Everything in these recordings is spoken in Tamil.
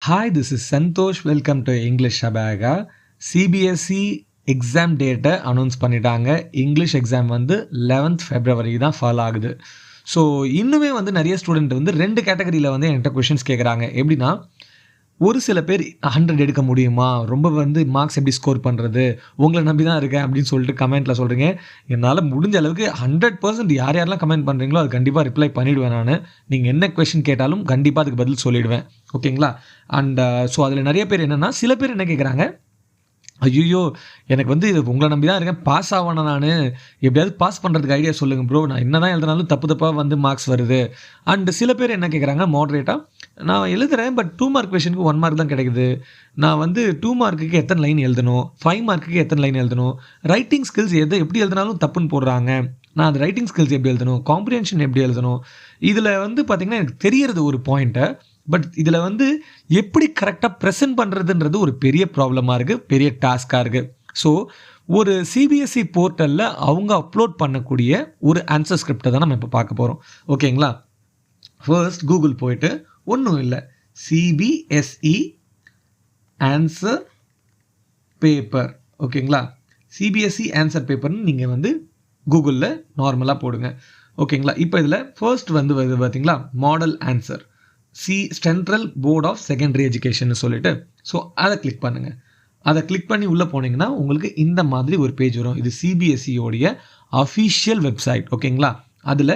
Hi, this is Santosh. Welcome to English Shabaga. CBSE exam டேட்டை அனௌன்ஸ் பண்ணிட்டாங்க. இங்கிலீஷ் எக்ஸாம் வந்து 11th February தான் ஃபால் ஆகுது. ஸோ இன்னுமே வந்து நிறைய ஸ்டூடெண்ட் வந்து 2 கேட்டகரியில் வந்து என்கிட்ட கொஷின்ஸ் கேட்குறாங்க. எப்படின்னா, ஒரு சில பேர் 100 எடுக்க முடியுமா, ரொம்ப வந்து மார்க்ஸ் எப்படி ஸ்கோர் பண்ணுறது, உங்களை நம்பி தான் இருக்கேன் அப்படின்னு சொல்லிட்டு கமெண்ட்டில் சொல்கிறீங்க. என்னால் முடிஞ்ச அளவுக்கு 100% யார் யாரெல்லாம் கமெண்ட் பண்ணுறீங்களோ அது கண்டிப்பாக ரிப்ளை பண்ணிவிடுவேன். நான் நீங்கள் என்ன கொஷின் கேட்டாலும் கண்டிப்பாக அதுக்கு பதில் சொல்லிவிடுவேன். ஓகேங்களா? அண்ட் ஸோ அதில் நிறைய பேர் என்னென்னா, சில பேர் என்ன கேட்குறாங்க, ஐயோ எனக்கு வந்து உங்களை நம்பி தான் இருக்கேன், பாஸ் ஆகணும், நான் எப்படியாவது பாஸ் பண்ணுறதுக்கு ஐடியா சொல்லுங்கள் ப்ரோ, நான் என்ன தான் எழுதினாலும் தப்பாக வந்து மார்க்ஸ் வருது. அண்டு சில பேர் என்ன கேட்குறாங்க, மாட்ரேட்டாக நான் எழுதுகிறேன் பட் 2 மார்க் கொஷனுக்கு 1 மார்க் தான் கிடைக்குது, நான் வந்து 2 மார்க்குக்கு எத்தனை லைன் எழுதணும், 5 மார்க்குக்கு எத்தனை லைன் எழுதணும், ரைட்டிங் ஸ்கில்ஸ் எப்படி எழுதினாலும் தப்புன்னு போடுறாங்க, நான் அந்த ரைட்டிங் ஸ்கில்ஸ் எப்படி எழுதணும், காம்ப்ரிஹென்ஷன் எப்படி எழுதணும். இதில் வந்து பார்த்திங்கன்னா எனக்கு தெரியறது ஒரு பாயிண்ட்டை, பட் இதில் வந்து எப்படி கரெக்டாக ப்ரெசென்ட் பண்ணுறதுன்றது ஒரு பெரிய ப்ராப்ளமாக இருக்குது, பெரிய டாஸ்காக இருக்குது. ஸோ ஒரு சிபிஎஸ்சி போர்ட்டலில் அவங்க அப்லோட் பண்ணக்கூடிய ஒரு ஆன்சர் ஸ்கிரிப்டை தான் நம்ம இப்போ பார்க்க போகிறோம். ஓகேங்களா? ஃபர்ஸ்ட் கூகுள் போயிட்டு, ஒன்றும் இல்லை, சிபிஎஸ்இ ஆன்சர் பேப்பர். ஓகேங்களா? சிபிஎஸ்இ ஆன்சர் பேப்பர்னு நீங்கள் வந்து கூகுளில் நார்மலாக போடுங்க. ஓகேங்களா? இப்போ இதில் ஃபர்ஸ்ட் வந்து வருது பார்த்தீங்களா, model answer, central board of secondary education சொல்லிட்டு. ஸோ அதை கிளிக் பண்ணுங்கள். அதை கிளிக் பண்ணி உள்ளே போனீங்கன்னா உங்களுக்கு இந்த மாதிரி ஒரு பேஜ் வரும். இது சிபிஎஸ்சியோடைய அஃபிஷியல் வெப்சைட். ஓகேங்களா? அதில்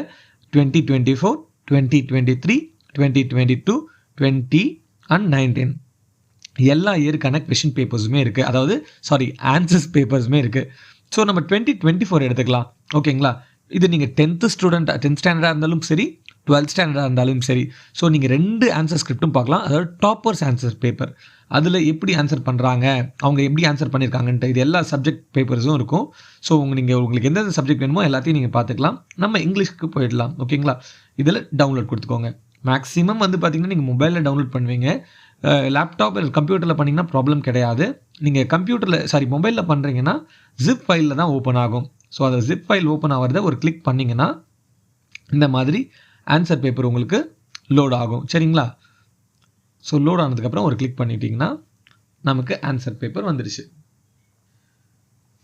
2024, 2023, 2022, 20 and 19 எல்லா இயருக்கான கொஷின் பேப்பர்ஸுமே இருக்குது. அதாவது ஆன்சர்ஸ் பேப்பர்ஸுமே இருக்குது. ஸோ நம்ம 2024 எடுத்துக்கலாம். ஓகேங்களா? இது நீங்கள் 10th ஸ்டாண்டர்டாக இருந்தாலும் சரி, 12th ஸ்டாண்டர்டாக இருந்தாலும் சரி. ஸோ நீங்கள் 2 ஆன்சர் ஸ்கிரிப்டும் பார்க்கலாம். அதாவது டாப்பர்ஸ் ஆன்சர் பேப்பர், அதில் எப்படி ஆன்சர் பண்ணுறாங்க, அவங்க எப்படி ஆன்சர் பண்ணியிருக்காங்கன்ட்டு இது எல்லா சப்ஜெக்ட் பேப்பர்ஸும் இருக்கும். ஸோ உங்களுக்கு எந்தெந்த சப்ஜெக்ட் வேணுமோ எல்லாத்தையும் நீங்கள் பார்த்துக்கலாம். நம்ம இங்கிலீஷ்க்கு போயிடலாம். ஓகேங்களா? இதில் டவுன்லோட் கொடுத்துக்கோங்க. மேக்ஸிமம் வந்து பார்த்திங்கன்னா நீங்கள் மொபைலில் டவுன்லோட் பண்ணுவீங்க. லேப்டாப் கம்ப்யூட்டரில் பண்ணிங்கன்னா ப்ராப்ளம் கிடையாது. நீங்கள் மொபைலில் பண்ணுறீங்கன்னா ஜிப் ஃபைலில் தான் ஓப்பன் ஆகும். ஸோ அதை ஜிப் ஃபைல் ஓப்பன் ஆகிறத ஒரு கிளிக் பண்ணிங்கன்னா இந்த மாதிரி ஆன்சர் பேப்பர் உங்களுக்கு லோட் ஆகும். சரிங்களா? ஸோ லோட் ஆனதுக்கப்புறம் ஒரு கிளிக் பண்ணிட்டீங்கன்னா நமக்கு ஆன்சர் பேப்பர் வந்துடுச்சு.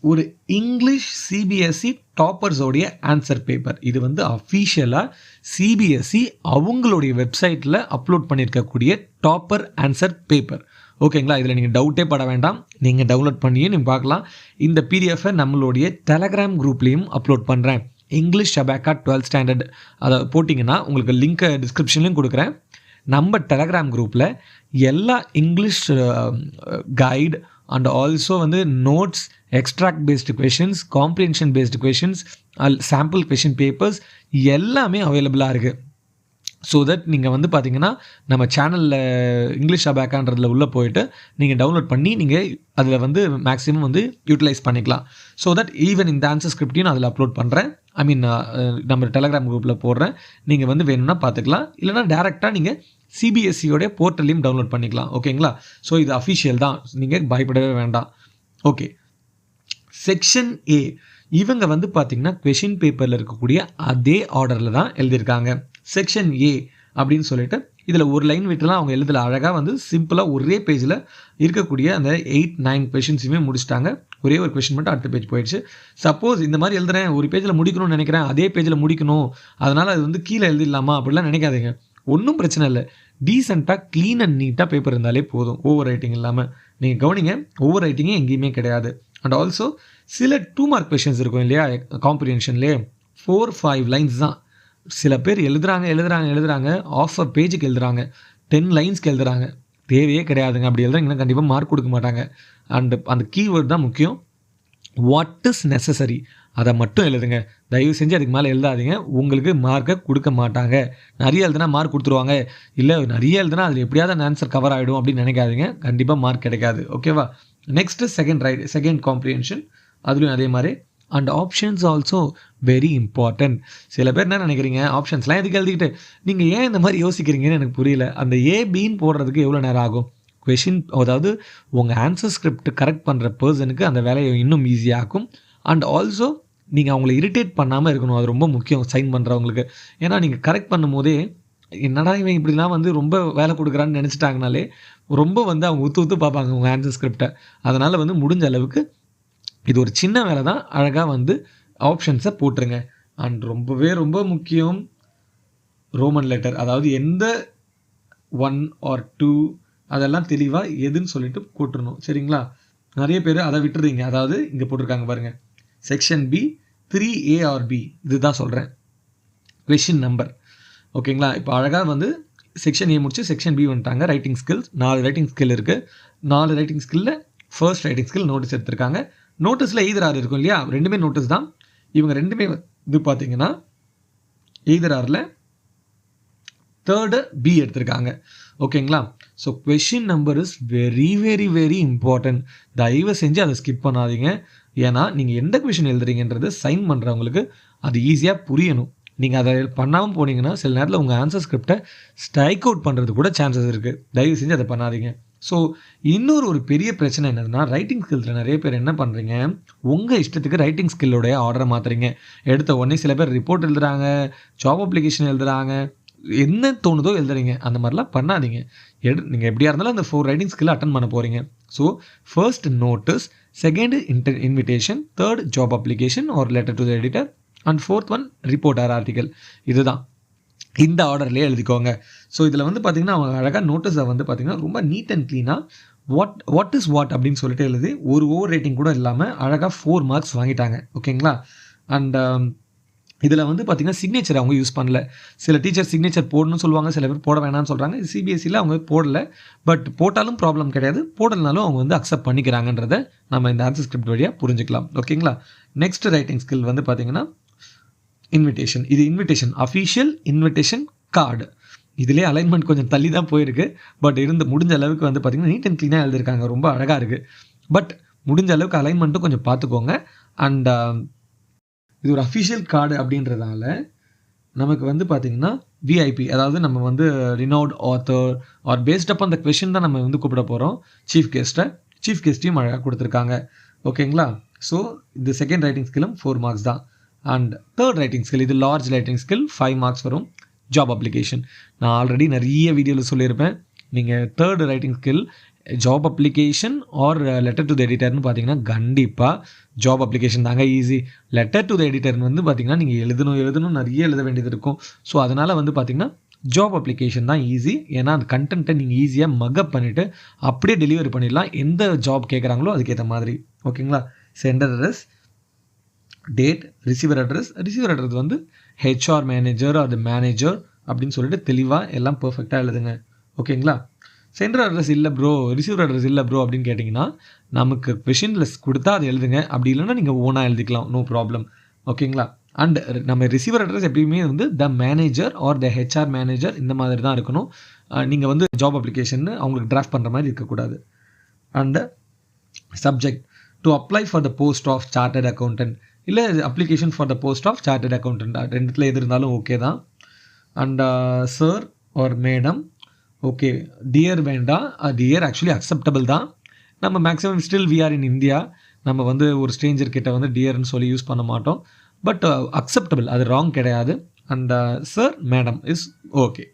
ஒரு இங்கிலீஷ் சிபிஎஸ்சி டாப்பர்ஸோடைய ஆன்சர் பேப்பர். இது வந்து அஃபீஷியலாக சிபிஎஸ்சி அவங்களுடைய வெப்சைட்டில் அப்லோட் பண்ணியிருக்கக்கூடிய டாப்பர் ஆன்சர் பேப்பர். ஓகேங்களா? இதில் நீங்கள் டவுட்டே பட வேண்டாம், நீங்கள் டவுன்லோட் பண்ணியே நீங்கள் பார்க்கலாம். இந்த பிடிஎஃபை நம்மளுடைய டெலகிராம் குரூப்லேயும் அப்லோட் பண்ணுறேன். இங்கிலீஷ் ஷபாக்கா 12th ஸ்டாண்டர்ட் அதை போட்டிங்கன்னா உங்களுக்கு லிங்க்கை டிஸ்கிரிப்ஷன்லையும் கொடுக்குறேன். நம்ம டெலகிராம் குரூப்பில் எல்லா இங்கிலீஷ் கைடு அண்ட் ஆல்சோ வந்து notes, extract based questions, comprehension based questions, sample question papers எல்லாமே அவைலபிளாக இருக்குது. ஸோ தட் நீங்கள் வந்து பார்த்தீங்கன்னா நம்ம சேனலில் இங்கிலீஷ் ஷபாக்கான்றதில் உள்ளே போயிட்டு நீங்கள் டவுன்லோட் பண்ணி நீங்கள் அதில் வந்து மேக்ஸிமம் வந்து யூட்டிலைஸ் பண்ணிக்கலாம். ஸோ தட் ஈவன் இந்த ஆன்சர் ஸ்கிரிப்டையும் நான் அதில் அப்லோட் பண்ணுறேன். நம்ம டெலகிராம் குரூப்பில் போடுறேன். நீங்கள் வந்து வேணும்னா பார்த்துக்கலாம், இல்லைனா டேரெக்டாக நீங்கள் சிபிஎஸ்சியோடைய போர்ட்டலையும் டவுன்லோட் பண்ணிக்கலாம். ஓகேங்களா? ஸோ இது அஃபிஷியல் தான், நீங்கள் பயப்படவே வேண்டாம். ஓகே, செக்ஷன் ஏ இவங்க வந்து பார்த்திங்கன்னா கொஷின் பேப்பரில் இருக்கக்கூடிய அதே ஆர்டரில் தான் எழுதியிருக்காங்க. செக்ஷன் ஏ அப்படின்னு சொல்லிட்டு இதில் ஒரு லைன் விட்டுலாம் அவங்க எழுதல, அழகாக வந்து சிம்பிளாக ஒரே பேஜில் இருக்கக்கூடிய அந்த 8-9 கொஷின்ஸுமே முடிச்சிட்டாங்க. ஒரே ஒரு கொஷின் மட்டும் அடுத்த பேஜ் போயிடுச்சு. சப்போஸ் இந்த மாதிரி எழுதுறேன், ஒரு பேஜில் முடிக்கணும்னு நினைக்கிறேன், அதே பேஜில் முடிக்கணும், அதனால் அது வந்து கீழே எழுதிடலாமா அப்படிலாம் நினைக்காதீங்க. ஒன்றும் பிரச்சனை இல்லை. டீசெண்டாக க்ளீன் அண்ட் நீட்டாக பேப்பர் இருந்தாலே போதும், ஓவர் ரைட்டிங் இல்லாமல். நீங்கள் கவனிங்க, ஓவர் ரைட்டிங்கே எங்கேயுமே கிடையாது. அண்ட் ஆல்சோ சில 2 மார்க் கொஷின்ஸ் இருக்கும் இல்லையா, காம்ப்ரிஹென்ஷன்லேயே 4-5 லைன்ஸ் தான். சில பேர் எழுதுறாங்க ஆஃப் அ பேஜுக்கு எழுதுறாங்க, 10 லைன்ஸ்க்கு எழுதுறாங்க. தேவையே கிடையாதுங்க. அப்படி எழுதுறாங்கன்னா கண்டிப்பாக மார்க் கொடுக்க மாட்டாங்க. அந்த கீவேர்ட் தான் முக்கியம். வாட் இஸ் நெசசரி அதை மட்டும் எழுதுங்க. தயவு செஞ்சு அதுக்கு மேலே எழுதாதீங்க, உங்களுக்கு மார்க்கை கொடுக்க மாட்டாங்க. நிறைய எழுதுனா மார்க் கொடுத்துருவாங்க, இல்லை நிறைய எழுதுனா அதில் எப்படியாவது ஆன்சர் கவர் ஆகிடும் அப்படின்னு நினைக்காதீங்க. கண்டிப்பாக மார்க் கிடைக்காது. ஓகேவா? நெக்ஸ்ட்டு செகண்ட் காம்ப்ரிஹென்ஷன், அதுலேயும் அதே மாதிரி. And options also very important. சில பேர் என்ன நினைக்கிறீங்க, ஆப்ஷன்ஸ்லாம் எதுக்கு எழுதிக்கிட்டு, நீங்கள் ஏன் இந்த மாதிரி யோசிக்கிறீங்கன்னு எனக்கு புரியல. அந்த ஏபின்னு போடுறதுக்கு எவ்வளோ நேரம் ஆகும்? அதாவது உங்கள் ஆன்சர் ஸ்கிரிப்ட் கரெக்ட் பண்ணுற பர்சனுக்கு அந்த வேலையை இன்னும் ஈஸியாகும். அண்ட் ஆல்சோ நீங்கள் அவங்கள இரிட்டேட் பண்ணாமல் இருக்கணும், அது ரொம்ப முக்கியம் சைன் பண்ணுறவங்களுக்கு. ஏன்னா நீங்கள் கரெக்ட் பண்ணும் போதே என்னடா இவன் இப்படிலாம் வந்து ரொம்ப வேலை கொடுக்குறான்னு நினச்சிட்டாங்கனாலே ரொம்ப வந்து அவங்க உத்து பார்ப்பாங்க உங்கள் ஆன்சர் ஸ்கிரிப்டை. அதனால் வந்து முடிஞ்ச அளவுக்கு இது ஒரு சின்ன வேலை தான், அழகாக வந்து ஆப்ஷன்ஸை போட்டுருங்க. அண்ட் ரொம்பவே ரொம்ப முக்கியம் ரோமன் லெட்டர், அதாவது எந்த 1 or 2 அதெல்லாம் தெளிவாக எதுன்னு சொல்லிட்டு போட்டுருணும். சரிங்களா? நிறைய பேர் அதை விட்டுறீங்க. அதாவது இங்கே போட்டிருக்காங்க பாருங்கள், section B 3A or B, இதுதான் சொல்கிறேன் கொஷின் நம்பர். ஓகேங்களா? இப்போ அழகாக வந்து செக்ஷன் ஏ முடிச்சு செக்ஷன் பி வந்துட்டாங்க. ரைட்டிங் ஸ்கில்ஸ் 4 ரைட்டிங் ஸ்கில் இருக்குது. 4 ரைட்டிங் ஸ்கில்லில் ஃபர்ஸ்ட் ரைட்டிங் ஸ்கில் நோட்டீஸ் எடுத்திருக்காங்க. நோட்டீஸில் எய்தர் ஆர் இருக்கும் இல்லையா, ரெண்டுமே நோட்டீஸ் தான். இவங்க ரெண்டுமே இது பார்த்தீங்கன்னா எய்தர் ஆரில் தேர்டு பி எடுத்திருக்காங்க. ஓகேங்களா? So question number is very very very important. தயவு செஞ்சு அதை ஸ்கிப் பண்ணாதீங்க. ஏன்னா நீங்கள் எந்த கொஷின் எழுதுறீங்கன்றது சைன் பண்ணுறவங்களுக்கு அது ஈஸியாக புரியணும். நீங்கள் அதை பண்ணாமல் போனீங்கன்னா சில நேரத்தில் உங்கள் ஆன்சர் ஸ்கிரிப்டை ஸ்ட்ரைக் அவுட் பண்ணுறது கூட சான்சஸ் இருக்குது. தயவு செஞ்சு அதை பண்ணாதீங்க. ஸோ இன்னொரு பெரிய பிரச்சனை என்னதுன்னா, ரைட்டிங் ஸ்கில்ஸில் நிறைய பேர் என்ன பண்ணுறீங்க, உங்கள் இஷ்டத்துக்கு ரைட்டிங் ஸ்கில்லோடைய ஆர்டரை மாற்றுறீங்க. எடுத்த உடனே சில பேர் ரிப்போர்ட் எழுதுகிறாங்க, ஜாப் அப்ளிகேஷன் எழுதுகிறாங்க, என்ன தோணுதோ எழுதுறீங்க. அந்த மாதிரிலாம் பண்ணாதீங்க. நீங்கள் எப்படியா இருந்தாலும் அந்த 4 ரைட்டிங் ஸ்கில் அட்டன் பண்ண போகிறீங்க. So first notice, second invitation, third job application or letter to the editor and fourth one report or article. இதுதான் இந்த ஆர்டர்லேயே எழுதிக்கோங்க. ஸோ இதில் வந்து பார்த்திங்கன்னா அவங்க அழகாக நோட்டீஸை வந்து பார்த்திங்கன்னா ரொம்ப நீட் அண்ட் க்ளீனாக வாட் இஸ் வாட் அப்படின்னு சொல்லிட்டு எழுதி ஒரு ஓவர் ரேட்டிங் கூட இல்லாமல் அழகாக 4 மார்க்ஸ் வாங்கிட்டாங்க. ஓகேங்களா? அண்ட் இதில் வந்து பார்த்திங்கன்னா சிக்னேச்சர் அவங்க யூஸ் பண்ணல. சில டீச்சர் சிக்னேச்சர் போடணும்னு சொல்லுவாங்க, சில பேர் போட வேணாம்னு சொல்கிறாங்க. சிபிஎஸ்சியில் அவங்க போடலை, பட் போட்டாலும் ப்ராப்ளம் கிடையாது, போடலனாலும் அவங்க வந்து அக்செப்ட் பண்ணிக்கிறாங்கன்றதை நம்ம இந்த ஆன்சர் ஸ்கிரிப்ட் வழியாக புரிஞ்சுக்கலாம். ஓகேங்களா? நெக்ஸ்ட் ரைட்டிங் ஸ்கில் வந்து பார்த்திங்கன்னா இன்விடேஷன். இது இன்விடேஷன், அஃபிஷியல் இன்விடேஷன் கார்டு. இதிலே அலைன்மெண்ட் கொஞ்சம் தள்ளி தான் போயிருக்கு. பட் முடிஞ்ச அளவுக்கு வந்து பார்த்திங்கன்னா நீட் அண்ட் க்ளீனாக எழுதியிருக்காங்க, ரொம்ப அழகாக இருக்குது. பட் முடிஞ்ச அளவுக்கு அலைன்மெண்ட்டும் கொஞ்சம் பார்த்துக்கோங்க. அண்ட் இது ஒரு அஃபிஷியல் கார்டு அப்படின்றதால நமக்கு வந்து பார்த்திங்கன்னா விஐபி, அதாவது நம்ம வந்து ரினவுட் ஆத்தர் ஆர் பேஸ்ட் அப் அந்த கொஷின் தான் நம்ம வந்து கூப்பிட போகிறோம் சீஃப் கெஸ்ட்டையும் அழகாக கொடுத்துருக்காங்க. ஓகேங்களா? ஸோ இந்த செகண்ட் ரைட்டிங் ஸ்கில்லும் 4 மார்க்ஸ் தான். அண்ட் தேர்ட் ரைட்டிங் ஸ்கில், இது லார்ஜ் ரைட்டிங் ஸ்கில், 5 மார்க்ஸ் வரும். ஜாப் அப்ளிகேஷன் நான் ஆல்ரெடி நிறைய வீடியோவில் சொல்லியிருப்பேன். நீங்கள் third writing skill job application or letter to the எடிட்டர்னு பார்த்தீங்கன்னா கண்டிப்பாக ஜாப் அப்ளிகேஷன் தாங்க ஈஸி. லெட்டர் டு த எடிட்டர்னு வந்து பார்த்திங்கன்னா நீங்கள் எழுதணும் நிறைய எழுத வேண்டியது இருக்கும். ஸோ அதனால் வந்து பார்த்திங்கன்னா ஜாப் அப்ளிகேஷன் தான் ஈஸி. ஏன்னா அந்த கண்டென்ட்டை நீங்கள் ஈஸியாக மக்கப் பண்ணிவிட்டு அப்படியே டெலிவரி பண்ணிடலாம், எந்த ஜாப் கேட்குறாங்களோ அதுக்கேற்ற மாதிரி. ஓகேங்களா? Centre address, date, receiver address வந்து ஹெச்ஆர் மேனேஜர் அது மேனேஜர் அப்படின்னு சொல்லிட்டு தெளிவாக எல்லாம் பர்ஃபெக்டாக எழுதுங்க. ஓகேங்களா? சென்டர் அட்ரஸ் இல்லை ப்ரோ, ரிசீவர் அட்ரஸ் இல்லை ப்ரோ அப்படின்னு கேட்டிங்கன்னா நமக்கு கொஷினில் கொடுத்தா அது எழுதுங்க, அப்படி இல்லைன்னா நீங்கள் ஓனாக எழுதிக்கலாம், நோ ப்ராப்ளம். ஓகேங்களா? அண்ட் நம்ம ரிசீவர் அட்ரஸ் எப்பயுமே வந்து the manager R the HR manager இந்த மாதிரி தான் இருக்கணும். நீங்கள் வந்து ஜாப் அப்ளிகேஷன் அவங்களுக்கு டிராஃப்ட் பண்ணுற மாதிரி இருக்கக்கூடாது. And subject to apply for the post of chartered accountant, இல்லை application for the post of chartered accountant, ரெண்டுத்தில் எது இருந்தாலும் ஓகே தான். And sir or madam, okay. Dear வேண்டாம், டியர் ஆக்சுவலி அக்செப்டபிள் தான். நம்ம maximum still we are in India, நம்ம வந்து ஒரு ஸ்ட்ரேஞ்சர் கிட்ட வந்து டியர்னு சொல்லி யூஸ் பண்ண மாட்டோம். பட் அக்செப்டபிள், அது ராங் கிடையாது. And sir madam is okay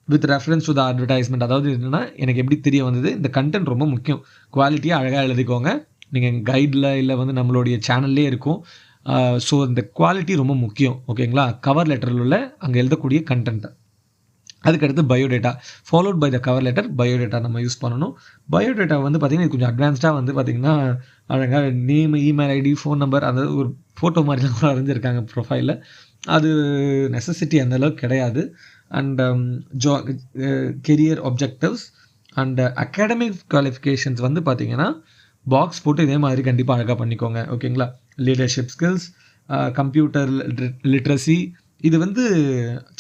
with reference to the advertisement. அதாவது என்னென்னா எனக்கு எப்படி தெரிய வந்தது, இந்த கண்டென்ட் ரொம்ப முக்கியம், குவாலிட்டியாக அழகாக எழுதிக்கோங்க. நீங்கள் கைடில் இல்லை வந்து நம்மளுடைய சேனல்லே இருக்கும். ஸோ இந்த குவாலிட்டி ரொம்ப முக்கியம். ஓகேங்களா? கவர் லெட்டரில் உள்ள அங்கே எழுதக்கூடிய கண்டென்ட்டை, அதுக்கடுத்து biodata followed by the cover letter, biodata நம்ம யூஸ் பண்ணணும். பயோடேட்டா வந்து பார்த்திங்கன்னா இது கொஞ்சம் அட்வான்ஸ்டாக வந்து பார்த்திங்கன்னா அழகாக name, email ID, phone number, அந்த ஒரு ஃபோட்டோ மாதிரிலாம் கூட வரைஞ்சிருக்காங்க ப்ரொஃபைலில். அது நெசசிட்டி அந்தளவுக்கு கிடையாது. And career objectives and academic qualifications வந்து பார்த்திங்கன்னா பாக்ஸ் போட்டு இதே மாதிரி கண்டிப்பாக அழகாக பண்ணிக்கோங்க. ஓகேங்களா? லீடர்ஷிப் ஸ்கில்ஸ், கம்ப்யூட்டர் லிட்ரஸி, இது வந்து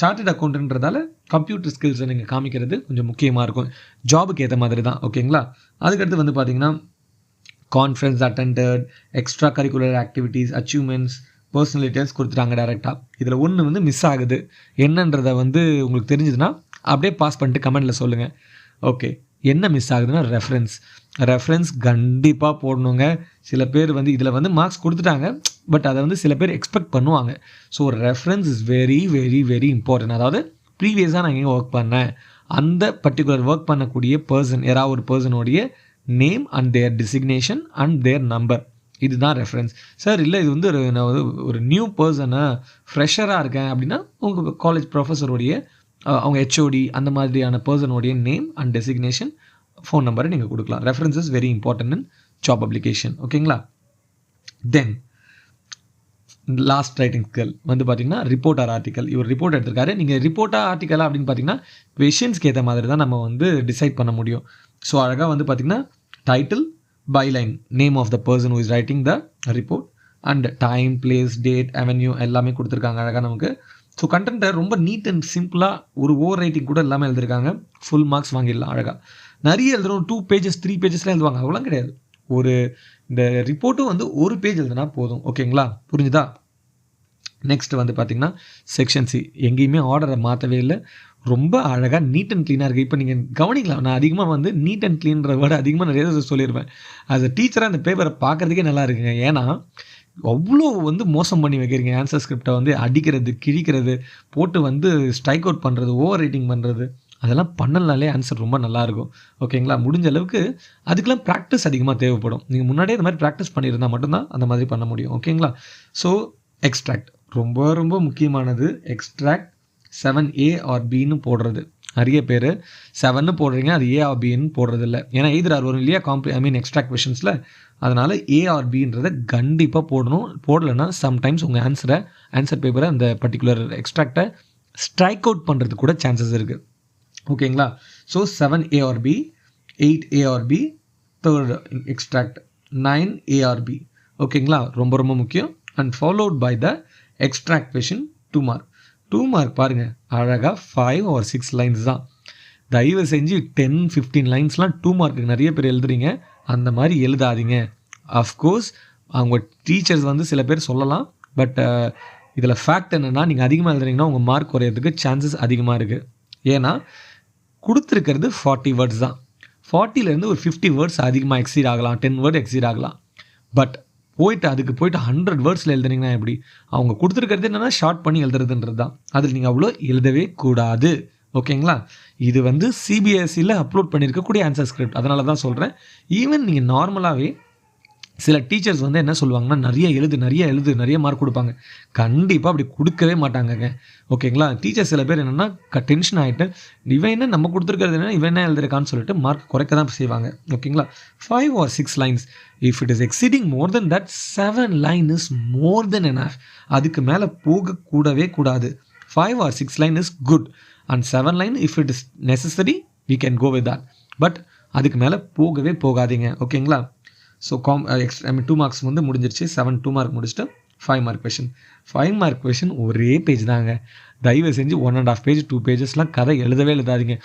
சார்ட்டர்ட் அக்கௌண்ட்ன்றதால கம்ப்யூட்டர் ஸ்கில்ஸை நீங்கள் காமிக்கிறது கொஞ்சம் முக்கியமாக இருக்கும், ஜாபுக்கு ஏற்ற மாதிரி தான். ஓகேங்களா? அதுக்கடுத்து வந்து பார்த்திங்கன்னா conference attended, extra curricular activities, achievements, personal details கொடுத்துட்டாங்க டேரெக்டாக. இதில் ஒன்று வந்து மிஸ் ஆகுது, என்னன்றதை வந்து உங்களுக்கு தெரிஞ்சதுன்னா அப்படியே பாஸ் பண்ணிட்டு கமெண்டில் சொல்லுங்கள். ஓகே, என்ன மிஸ் ஆகுதுன்னா ரெஃபரன்ஸ் கண்டிப்பாக போடணுங்க. சில பேர் வந்து இதில் வந்து மார்க்ஸ் கொடுத்துட்டாங்க, பட் அதை வந்து சில பேர் எக்ஸ்பெக்ட் பண்ணுவாங்க. So reference is very very very important. அதாவது ப்ரீவியஸாக நான் எங்கே ஒர்க் பண்ணேன், அந்த பர்டிகுலர் ஒர்க் பண்ணக்கூடிய பர்சன் யாராவது ஒரு பர்சனுடைய name and their designation and their number, இதுதான் ரெஃபரன்ஸ். சார் இல்லை இது வந்து நான் வந்து ஒரு நியூ பர்சனாக ஃப்ரெஷராக இருக்கேன் அப்படின்னா உங்கள் காலேஜ் ப்ரொஃபஸருடைய அவங்க ஹெச்ஓடி அந்த மாதிரியான பர்சனுடைய நேம் அண்ட் டெசிக்னேஷன், ஃபோன் நம்பரை நீங்கள் கொடுக்கலாம். Reference is very important in job application. ஓகேங்களா. தென் லாஸ்ட் ரைட்டிங் ஸ்கில் வந்து பார்த்தீங்கன்னா ரிப்போர்ட் ஆர் ஆர்டிக்கல். இவர் ரிப்போர்ட் எடுத்திருக்காரு. நீங்கள் ரிப்போர்ட்டாக ஆர்டிக்கலாக அப்படின்னு பார்த்தீங்கன்னா கொஷின்ஸ்க்கு ஏற்ற மாதிரி தான் நம்ம வந்து டிசைட் பண்ண முடியும். ஸோ அழகாக வந்து பார்த்தீங்கன்னா title, byline, name of the person who is writing the report and time, place, date, avenue எல்லாமே கொடுத்துருக்காங்க அழகாக நமக்கு. ஸோ கண்டென்ட்டை ரொம்ப நீட் அண்ட் சிம்பிளாக ஒரு ஓவர் ரைட்டிங் கூட எல்லாமே எழுதிருக்காங்க. ஃபுல் மார்க்ஸ் வாங்கிடலாம் அழகாக. நிறைய எழுதுறோம் 2 pages 3 pagesலாம் எழுதுவாங்க, அவ்வளோ கிடையாது. ஒரு இந்த ரிப்போர்ட்டும் வந்து ஒரு பேஜ் எழுதுனா போதும். ஓகேங்களா, புரிஞ்சுதா? நெக்ஸ்ட் வந்து பார்த்தீங்கன்னா செக்ஷன் சி. எங்கேயுமே ஆர்டரை மாற்றவே இல்லை, ரொம்ப அழகாக நீட் அண்ட் க்ளீனாக இருக்குது. இப்போ நீங்கள் கவனிக்கலாம், நான் அதிகமாக வந்து நீட் அண்ட் க்ளீன்ற வேர்டு அதிகமாக நிறைய சொல்லியிருப்பேன். ஆஸ் அ டீச்சராக அந்த பேப்பரை பார்க்குறதுக்கே நல்லா இருக்குங்க. ஏன்னா அவ்வளோ வந்து மோசம் பண்ணி வைக்கிறீங்க. ஆன்சர் ஸ்கிரிப்டை வந்து அடிக்கிறது, கிழிக்கிறது, போட்டு வந்து ஸ்ட்ரைக் அவுட் பண்ணுறது, ஓவர் ரைட்டிங் பண்ணுறது, அதெல்லாம் பண்ணலனாலே ஆன்சர் ரொம்ப நல்லாயிருக்கும். ஓகேங்களா. முடிஞ்ச அளவுக்கு அதுக்கெல்லாம் ப்ராக்டிஸ் அதிகமாக தேவைப்படும். நீங்கள் முன்னாடியே இந்த மாதிரி ப்ராக்டிஸ் பண்ணியிருந்தால் மட்டும்தான் அந்த மாதிரி பண்ண முடியும். ஓகேங்களா. ஸோ எக்ஸ்ட்ராக்ட் ரொம்ப ரொம்ப முக்கியமானது. எக்ஸ்ட்ராக்ட் 7A ஆர் பின்னு போடுறது. நிறைய பேர் 7ன்னு போடுறீங்க, அது A ஆர் பின்னு போடுறது இல்லை. ஏன்னா எய்தர் ஆர் வரும் இல்லையா எக்ஸ்ட்ராக்ட் கொஷின்ஸில். அதனால் A ஆர் பின்றதை கண்டிப்பாக போடணும். போடலைன்னா சம்டைம்ஸ் உங்கள் ஆன்சர் பேப்பரை அந்த பர்டிகுலர் எக்ஸ்ட்ராக்டை ஸ்ட்ரைக் அவுட் பண்ணுறது கூட சான்சஸ் இருக்குது. ஓகேங்களா. So 7A or B, 8A or B, third extract 9A or B. ஓகேங்களா, ரொம்ப ரொம்ப முக்கியம். And followed by the extract question 2 mark. 2 mark பாருங்கள், அழகாக 5 or 6 லைன்ஸ் தான். தயவு செஞ்சு 10-15 லைன்ஸ்லாம் 2 மார்க்கு நிறைய பேர் எழுதுறீங்க. அந்த மாதிரி எழுதாதீங்க. அஃப்கோர்ஸ் அவங்க டீச்சர்ஸ் வந்து சில பேர் சொல்லலாம், பட் இதில் ஃபேக்ட் என்னென்னா நீங்கள் அதிகமாக எழுதுறீங்கன்னா உங்கள் மார்க் குறையிறதுக்கு சான்சஸ் அதிகமாக இருக்குது. ஏன்னா கொடுத்துருக்கிறது 40 வேர்ட்ஸ் தான். 40லேருந்து ஒரு 50 வேர்ட்ஸ் அதிகமாக எக்ஸீட் ஆகலாம், 10 வேர்டு எக்ஸீட் ஆகலாம். பட் அதுக்கு போயிட்டு 100 வேர்ட்ஸில் எழுதுனீங்கன்னா எப்படி? அவங்க கொடுத்துருக்கிறது என்னென்னா ஷார்ட் பண்ணி எழுதுறதுன்றது தான். அதில் நீங்கள் அவ்வளோ எழுதவே கூடாது. ஓகேங்களா. இது வந்து சிபிஎஸ்சியில் அப்லோட் பண்ணியிருக்கக்கூடிய ஆன்சர் ஸ்கிரிப்ட். அதனால தான் சொல்கிறேன். ஈவன் நீங்கள் நார்மலாகவே சில டீச்சர்ஸ் வந்து என்ன சொல்லுவாங்கன்னா நிறைய எழுது நிறைய மார்க் கொடுப்பாங்க. கண்டிப்பாக அப்படி கொடுக்கவே மாட்டாங்கங்க. ஓகேங்களா. டீச்சர்ஸ் சில பேர் என்னென்னா டென்ஷன் ஆகிட்டு இவன் என்ன நம்ம கொடுத்துருக்கிறது என்ன இவன் என்ன எழுதுருக்கான்னு சொல்லிட்டு மார்க் குறைக்க தான் செய்வாங்க. ஓகேங்களா. 5 or 6 lines. If it is exceeding more then that 7 line is more then enough. அதுக்கு மேலே போகக்கூடவே கூடாது. 5 or 6 line is good and 7 line if it is necessary we can go with that. But அதுக்கு மேலே போகவே போகாதீங்க. ஓகேங்களா. ஸோ 2 மார்க்ஸ் வந்து முடிஞ்சிருச்சு. 2 மார்க் முடிச்சுட்டு 5 மார்க் கொஷின். 5 மார்க் கொஷின் ஒரே பேஜ் தாங்க. தயவு செஞ்சு 1.5 பேஜ் 2 பேஜஸ்லாம் கதை எழுதவே எழுதாதீங்க.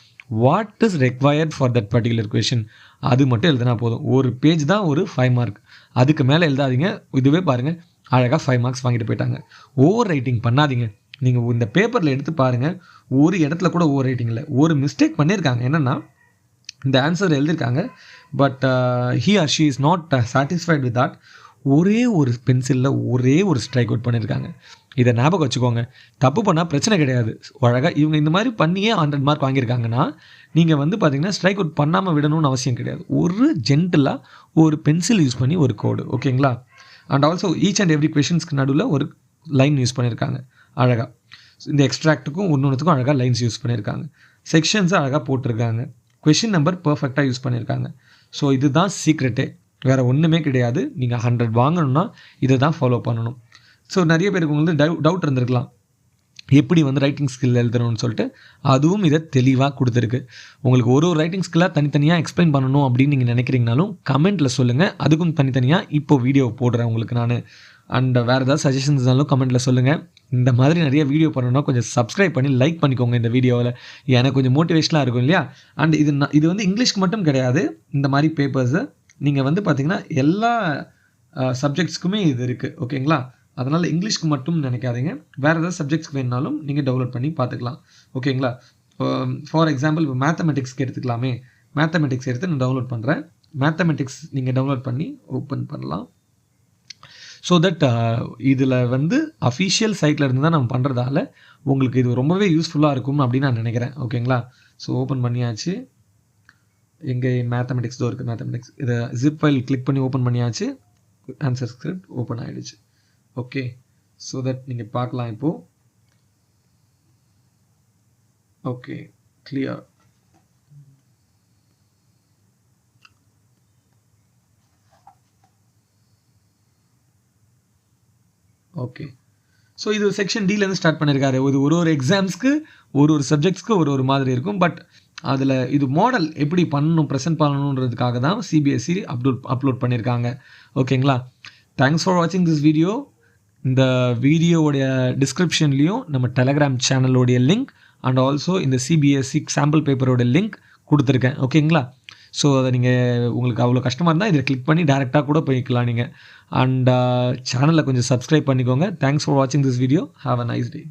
What is required for that particular question அது மட்டும் எழுதினா போதும். ஒரு பேஜ் தான் ஒரு 5 மார்க். அதுக்கு மேலே எழுதாதீங்க. இதுவே பாருங்கள் அழகாக 5 மார்க்ஸ் வாங்கிட்டு போயிட்டாங்க. ஓவர் ரைட்டிங் பண்ணாதீங்க. நீங்கள் இந்த பேப்பரில் எடுத்து பாருங்கள், ஒரு இடத்துல கூட ஓவர் ரைட்டிங் இல்லை. ஒரு மிஸ்டேக் பண்ணியிருக்காங்க. என்னென்னா இந்த ஆன்சர் எழுதியிருக்காங்க, but he or she is not satisfied with that. ஒரே ஒரு பென்சிலில் ஒரே ஒரு ஸ்ட்ரைக் அவுட் பண்ணியிருக்காங்க. இதை ஞாபகம் வச்சுக்கோங்க. தப்பு பண்ணால் பிரச்சனை கிடையாது. அழகாக இவங்க இந்த மாதிரி பண்ணியே 100 மார்க் வாங்கியிருக்காங்கன்னா நீங்கள் வந்து பார்த்தீங்கன்னா ஸ்ட்ரைக் அவுட் பண்ணாமல் விடணும்னு அவசியம் கிடையாது. ஒரு ஜென்டிலாக ஒரு பென்சில் யூஸ் பண்ணி ஒரு கோடு. ஓகேங்களா. And also each and every கொஷின்ஸ்க்கு நடுவில் ஒரு லைன் யூஸ் பண்ணியிருக்காங்க அழகாக. இந்த எக்ஸ்ட்ராக்ட்டுக்கும் ஒன்றுத்துக்கும் அழகாக லைன்ஸ் யூஸ் பண்ணியிருக்காங்க. செக்ஷன்ஸை அழகாக போட்டிருக்காங்க. கொஷின் நம்பர் பர்ஃபெக்டாக யூஸ் பண்ணியிருக்காங்க. ஸோ இதுதான் சீக்ரெட்டே, வேறு ஒன்றுமே கிடையாது. நீங்கள் 100 வாங்கணும்னா இதை தான் ஃபாலோ பண்ணணும். ஸோ நிறைய பேருக்கு உங்களுக்கு டவுட் இருந்திருக்கலாம், எப்படி வந்து ரைட்டிங் ஸ்கில் எழுதணும்னு சொல்லிட்டு. அதுவும் இதை தெளிவாக கொடுத்துருக்கு. உங்களுக்கு ஒரு ரைட்டிங் ஸ்கில்லாக தனித்தனியாக எக்ஸ்பிளைன் பண்ணணும் அப்படின்னு நீங்கள் நினைக்கிறீங்கனாலும் கமெண்ட்டில் சொல்லுங்கள். அதுக்கும் தனித்தனியாக இப்போது வீடியோ போடுறேன் உங்களுக்கு நான். அண்ட் வேறு ஏதாவது சஜஷன்ஸ் இருந்தாலும் கமெண்ட்டில் சொல்லுங்கள். இந்த மாதிரி நிறைய வீடியோ பண்ணணும்னா கொஞ்சம் சப்ஸ்கிரைப் பண்ணி லைக் பண்ணிக்கோங்க இந்த வீடியோவில். எனக்கு கொஞ்சம் மோட்டிவேஷனாக இருக்கும் இல்லையா. அண்ட் இது வந்து இங்கிலீஷ்க்கு மட்டும் கிடையாது. இந்த மாதிரி பேப்பர்ஸு நீங்கள் வந்து பார்த்தீங்கன்னா எல்லா சப்ஜெக்ட்ஸ்க்குமே இது இருக்குது. ஓகேங்களா. அதனால் இங்கிலீஷ்க்கு மட்டும் நினைக்காதீங்க. வேறு ஏதாவது சப்ஜெக்ட்ஸ்க்கு வேணுனாலும் நீங்கள் டவுன்லோட் பண்ணி பார்த்துக்கலாம். ஓகேங்களா. ஃபார் எக்ஸாம்பிள் இப்போ மேத்தமெட்டிக்ஸ்க்கு எடுத்துக்கலாமே. மேத்தமெட்டிக்ஸ் எடுத்து நான் டவுன்லோட் பண்ணுறேன். மேத்தமெட்டிக்ஸ் நீங்கள் டவுன்லோட் பண்ணி ஓப்பன் பண்ணலாம். ஸோ தட் இதில் வந்து அஃபிஷியல் சைட்டில் இருந்து தான் நம்ம பண்ணுறதால உங்களுக்கு இது ரொம்பவே யூஸ்ஃபுல்லாக இருக்கும் அப்படின்னு நான் நினைக்கிறேன். ஓகேங்களா? ஸோ ஓப்பன் பண்ணியாச்சு. எங்கே மேத்தமெட்டிக்ஸ் தான் இருக்குது. மேத்தமெட்டிக்ஸ் இதை ஜிப் ஃபைல் கிளிக் பண்ணி ஓப்பன் பண்ணியாச்சு. ஆன்சர் ஸ்கிரிப்ட் ஓப்பன் ஆகிடுச்சு. ஓகே, ஸோ தட் நீங்கள் பார்க்கலாம் இப்போது. Okay, clear. ஓகே, ஸோ இது செக்ஷன் டிலேருந்து ஸ்டார்ட் பண்ணியிருக்காரு. இது ஒரு எக்ஸாம்ஸ்க்கு ஒரு சப்ஜெக்ட்ஸ்க்கு ஒரு மாதிரி இருக்கும். பட் அதில் இது மாடல் எப்படி பண்ணணும், ப்ரெசென்ட் பண்ணணுன்றதுக்காக தான் சிபிஎஸ்சி அப்லோட் பண்ணியிருக்காங்க. ஓகேங்களா? தேங்க்ஸ் ஃபார் வாட்சிங் திஸ் வீடியோ. இந்த வீடியோவுடைய டிஸ்கிரிப்ஷன்லேயும் நம்ம டெலகிராம் சேனலோடைய லிங்க் அண்ட் ஆல்சோ இந்த சிபிஎஸ்சி சாம்பிள் பேப்பரோட லிங்க் கொடுத்துருக்கேன். ஓகேங்களா? ஸோ அதை நீங்கள் உங்களுக்கு அவ்வளோ கஷ்டமாக இருந்தால் இதில் கிளிக் பண்ணி டேரெக்டாக கூட போய்க்கலாம் நீங்கள். அண்ட் சேனலை கொஞ்சம் சப்ஸ்கிரைப் பண்ணிக்கோங்க. தேங்க்ஸ் ஃபார் வாட்சிங் this video. Have a nice day.